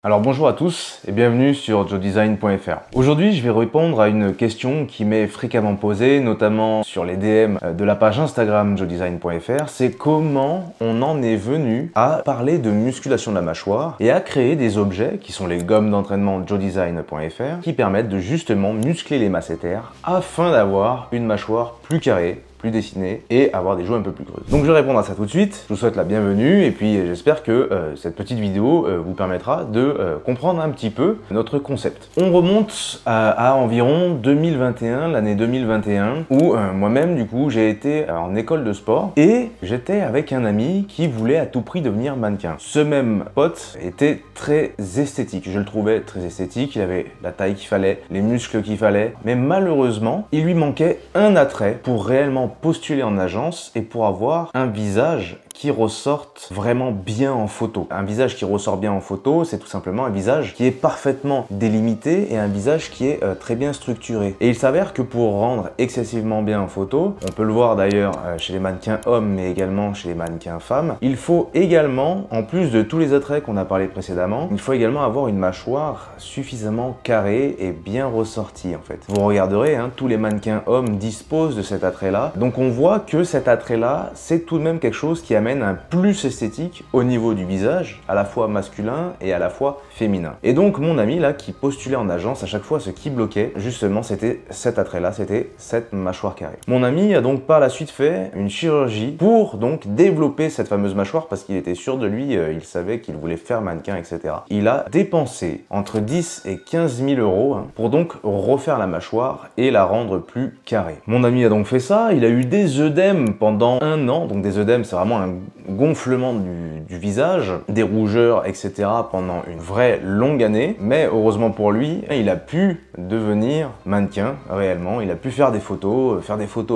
Alors bonjour à tous et bienvenue sur joedesign.fr. Aujourd'hui je vais répondre à une question qui m'est fréquemment posée, notamment sur les DM de la page Instagram joedesign.fr, c'est comment on en est venu à parler de musculation de la mâchoire et à créer des objets qui sont les gommes d'entraînement joedesign.fr qui permettent de justement muscler les masséters afin d'avoir une mâchoire plus carrée, plus dessinée et avoir des joues un peu plus creuses. Donc je vais répondre à ça tout de suite, je vous souhaite la bienvenue et puis j'espère que cette petite vidéo vous permettra de comprendre un petit peu notre concept. On remonte à environ 2021, l'année 2021, où moi-même du coup j'ai été en école de sport et j'étais avec un ami qui voulait à tout prix devenir mannequin. Ce même pote était très esthétique, je le trouvais très esthétique, il avait la taille qu'il fallait, les muscles qu'il fallait, mais malheureusement il lui manquait un attrait pour réellement postuler en agence et pour avoir un visage qui ressorte vraiment bien en photo. Un visage qui ressort bien en photo, c'est tout simplement un visage qui est parfaitement délimité et un visage qui est très bien structuré. Et il s'avère que pour rendre excessivement bien en photo, on peut le voir d'ailleurs chez les mannequins hommes mais également chez les mannequins femmes, il faut également, en plus de tous les attraits qu'on a parlé précédemment, il faut également avoir une mâchoire suffisamment carrée et bien ressortie en fait. Vous regarderez, tous les mannequins hommes disposent de cet attrait-là, donc on voit que cet attrait-là, c'est tout de même quelque chose qui amène un plus esthétique au niveau du visage, à la fois masculin et à la fois féminin. Et donc mon ami là qui postulait en agence, à chaque fois ce qui bloquait justement c'était cet attrait là, c'était cette mâchoire carrée. Mon ami a donc par la suite fait une chirurgie pour donc développer cette fameuse mâchoire parce qu'il était sûr de lui, il savait qu'il voulait faire mannequin, etc. Il a dépensé entre 10 et 15 000 euros pour donc refaire la mâchoire et la rendre plus carrée. Mon ami a donc fait ça, il a eu des œdèmes pendant un an, donc des œdèmes c'est vraiment un gonflement du visage, des rougeurs, etc. pendant une vraie longue année, mais heureusement pour lui, il a pu devenir mannequin réellement, il a pu faire des photos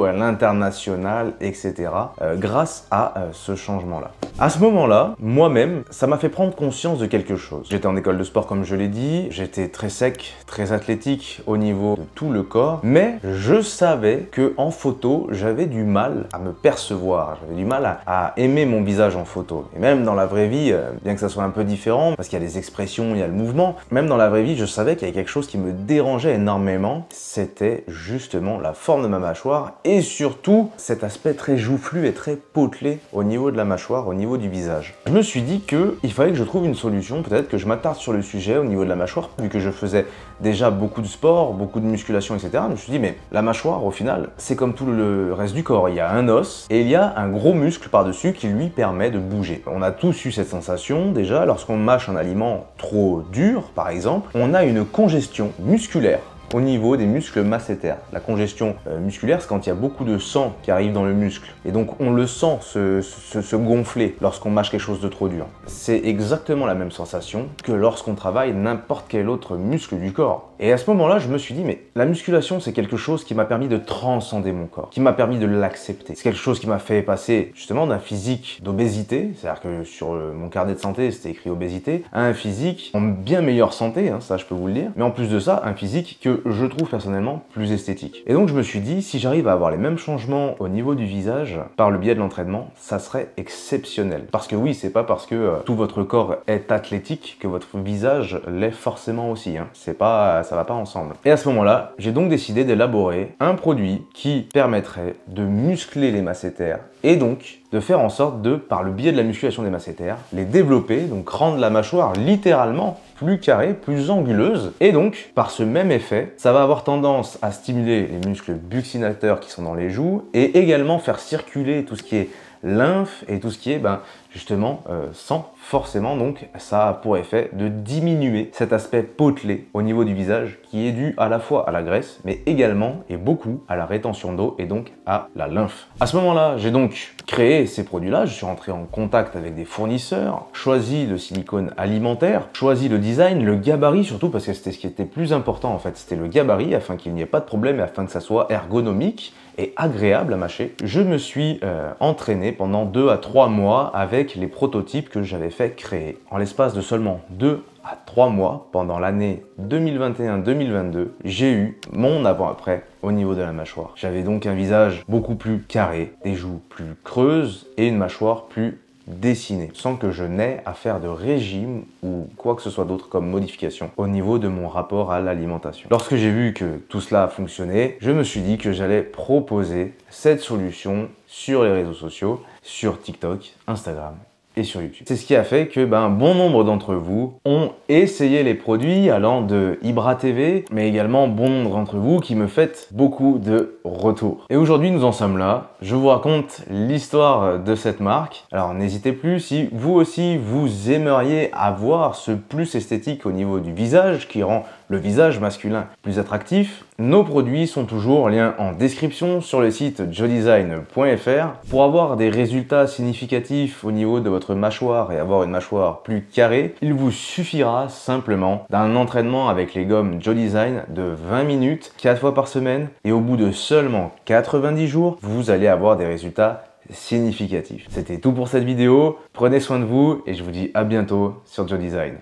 à l'international, etc. grâce à ce changement-là. À ce moment-là, moi-même, ça m'a fait prendre conscience de quelque chose. J'étais en école de sport comme je l'ai dit, j'étais très sec, très athlétique au niveau de tout le corps, mais je savais que en photo, j'avais du mal à me percevoir, j'avais du mal à aimer mon visage en photo. Et même dans la vraie vie, bien que ça soit un peu différent, parce qu'il y a les expressions, il y a le mouvement, même dans la vraie vie, je savais qu'il y avait quelque chose qui me dérangeait énormément, c'était justement la forme de ma mâchoire et surtout cet aspect très joufflu et très potelé au niveau de la mâchoire, au niveau du visage. Je me suis dit qu'il fallait que je trouve une solution, peut-être que je m'attarde sur le sujet au niveau de la mâchoire, vu que je faisais déjà beaucoup de sport, beaucoup de musculation, etc. Je me suis dit, mais la mâchoire, au final, c'est comme tout le reste du corps. Il y a un os et il y a un gros muscle par-dessus qui lui permet de bouger. On a tous eu cette sensation, déjà, lorsqu'on mâche un aliment trop dur, par exemple, on a une congestion musculaire au niveau des muscles masséters. La congestion musculaire, c'est quand il y a beaucoup de sang qui arrive dans le muscle. Et donc on le sent se gonfler lorsqu'on mâche quelque chose de trop dur. C'est exactement la même sensation que lorsqu'on travaille n'importe quel autre muscle du corps. Et à ce moment-là, je me suis dit, mais la musculation, c'est quelque chose qui m'a permis de transcender mon corps, qui m'a permis de l'accepter. C'est quelque chose qui m'a fait passer justement d'un physique d'obésité, c'est-à-dire que sur mon carnet de santé, c'était écrit obésité, à un physique en bien meilleure santé, ça je peux vous le dire, mais en plus de ça, un physique que je trouve personnellement plus esthétique. Et donc je me suis dit, si j'arrive à avoir les mêmes changements au niveau du visage par le biais de l'entraînement, ça serait exceptionnel. Parce que oui, c'est pas parce que tout votre corps est athlétique que votre visage l'est forcément aussi. C'est pas, ça va pas ensemble. Et à ce moment-là, j'ai donc décidé d'élaborer un produit qui permettrait de muscler les masséters et donc de faire en sorte de, par le biais de la musculation des masséters, les développer, donc rendre la mâchoire littéralement plus carrée, plus anguleuse. Et donc, par ce même effet, ça va avoir tendance à stimuler les muscles buccinateurs qui sont dans les joues et également faire circuler tout ce qui est lymphe et tout ce qui est justement sang. Forcément donc ça a pour effet de diminuer cet aspect potelé au niveau du visage qui est dû à la fois à la graisse mais également et beaucoup à la rétention d'eau et donc à la lymphe. À ce moment-là, j'ai donc créé ces produits-là, je suis rentré en contact avec des fournisseurs, choisi le silicone alimentaire, choisi le design, le gabarit surtout parce que c'était ce qui était plus important en fait, c'était le gabarit afin qu'il n'y ait pas de problème et afin que ça soit ergonomique et agréable à mâcher. Je me suis entraîné pendant 2 à 3 mois avec les prototypes que j'avais fait créer. En l'espace de seulement 2 à 3 mois, pendant l'année 2021-2022, j'ai eu mon avant-après au niveau de la mâchoire. J'avais donc un visage beaucoup plus carré, des joues plus creuses et une mâchoire plus dessiner sans que je n'aie à faire de régime ou quoi que ce soit d'autre comme modification au niveau de mon rapport à l'alimentation. Lorsque j'ai vu que tout cela fonctionnait, je me suis dit que j'allais proposer cette solution sur les réseaux sociaux, sur TikTok, Instagram et sur YouTube. C'est ce qui a fait que bon nombre d'entre vous ont essayé les produits allant de Ibra TV, mais également bon nombre d'entre vous qui me faites beaucoup de retours. Et aujourd'hui, nous en sommes là. Je vous raconte l'histoire de cette marque. Alors n'hésitez plus, si vous aussi vous aimeriez avoir ce plus esthétique au niveau du visage qui rend le visage masculin plus attractif, nos produits sont toujours en lien en description sur le site joedesign.fr. Pour avoir des résultats significatifs au niveau de votre mâchoire et avoir une mâchoire plus carrée, il vous suffira simplement d'un entraînement avec les gommes Joe Design de 20 minutes, 4 fois par semaine, et au bout de seulement 90 jours, vous allez avoir des résultats significatifs. C'était tout pour cette vidéo, prenez soin de vous et je vous dis à bientôt sur Joe Design.